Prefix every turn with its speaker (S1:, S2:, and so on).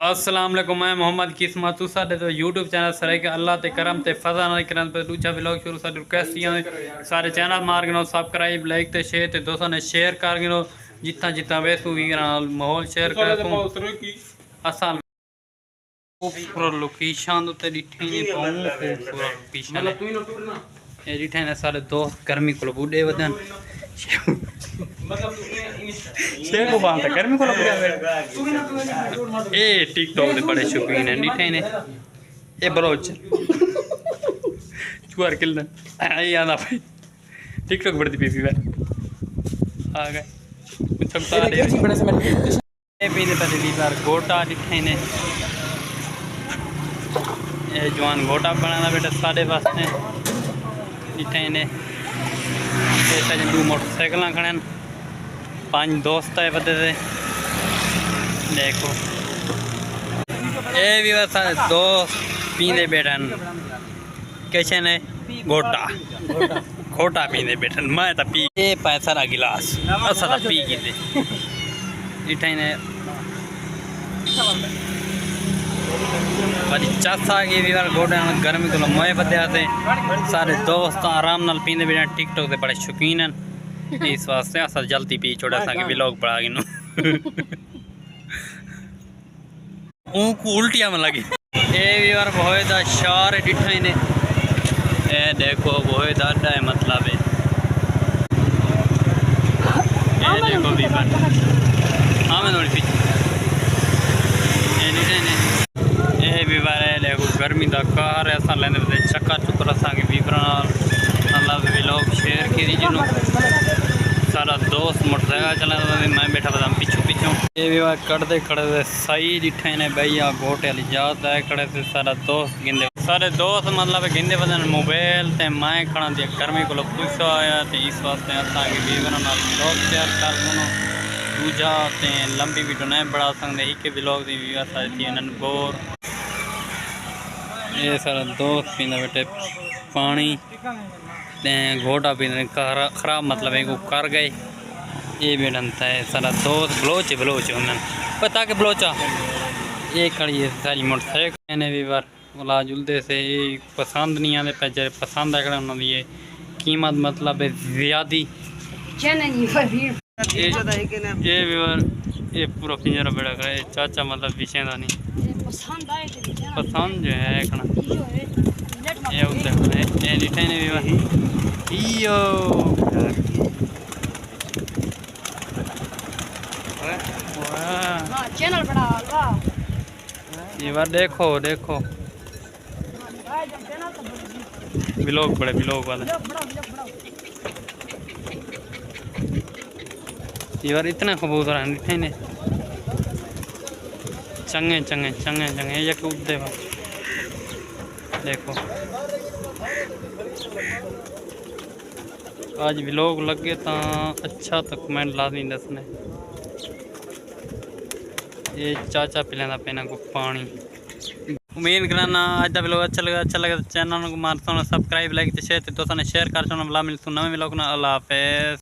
S1: अस्सलाम वालेकुम, मैं मोहम्मद किस्मत साडे तो यूट्यूब चैनल सरे के अल्लाह ते करम ते फजा ना करन पे दूजा व्लॉग शुरू साडे रिक्वेस्ट या सारे चैनल मार गिनो सब्सक्राइब लाइक ते शेयर ते दोस्तों ने शेयर कर गिनो जितना जितना वैसू भी माहौल शेयर कर असल ऊपर लोकेशन ते डिठे ने पाऊं पूरा लोकेशन ए डिठे ने सारे दोस्त गर्मी को बूढ़े वदन शेर को बांधता गर्मी को ए टिकटॉक दे बड़े शौकीन है डिठे ने ए बलोच चुआर किल आई आना भाई टिकटॉक बढ़ती पी आ गए चमता दे ए पीने पहले बार गोटा डिठे ने ए जवान गोटा बनाना बेटा साढ़े वास्ते डिठे ने दो मोटरसाइकिल खड़े 5 दोस्त है बदे से देखो ये भी बस दोस्त पीने बैठन कैसे ने गोटा खोटा पीने बैठन मैं तो पी ये पैसा रा गिलास असा तो पी गिले इठाई ने बड़ी चासा की भी बार गोटे गर्मी को मोए बदे आते सारे दोस्त आराम नाल पींदे बिना टिकटॉक के बड़े शौकीन हैं इस वास्ते अस जल्दी पी छोड़ा सा कि व्लॉग बना गिनो उल्टियां में लगी ये भी बार बहुत शार डिठा ने ए देखो बहुत अड्डा है मतलब है ये देखो भी बार हाँ मैं थोड़ी पीछे ये भी बार है देखो गर्मी का कार ऐसा लेने पे चक्कर चुक्कर असा के बीबरा मतलब व्लॉग शेयर की जिनो सारा दोस्त मोटरसाइकिल चला मैं बैठा था पीछू पीछू ये भी बार कटते खड़े सही जिठे ने भैया गोटे वाली जात है खड़े से सारा दोस्त गिंदे सारे दोस्त मतलब गिंदे बदन मोबाइल ते मैं खड़ा दिया गर्मी को गुस्सा आया तो इस वास्ते असा के बीबरा व्लॉग शेयर कर दूँ दूजा ते लंबी वीडियो नहीं बढ़ा सकते एक व्लॉग की व्यवस्था थी इन्होंने बोर ये सारा दोस्त पींदा बेटे पानी ते घोटा पींदे खराब मतलब है कर गए ये भी डनता है सारा दोस्त बलोच उन्होंने पता के बलोचा ये खड़ी है सारी मोटरसाइकिल ने भी बार बोला जुलते से ये पसंद नहीं आते पे पसंद है उन्होंने ये कीमत मतलब है ज़्यादा ये भी बार ये पूरा पिंजरा बड़ा करे चाचा मतलब पीछे का नहीं पसंद जो है ये उधर ये लिखे ने भी यो चैनल बड़ा ये बार देखो व्लॉग वाले ये बार इतना कबूतर हैं लिखे ने चंगे ये कूदते बा देखो आज व्लॉग लगे तो अच्छा तो कमेंट ला दी दसने ये चाचा पिलाना पेना को पानी उम्मीद कराना आज का व्लॉग अच्छा लगा तो चैनल को मार सब्सक्राइब लाइक शेयर दोस्तों ने शेयर कर मिलता नवे व्लॉग ना अल्लाह हाफिज़।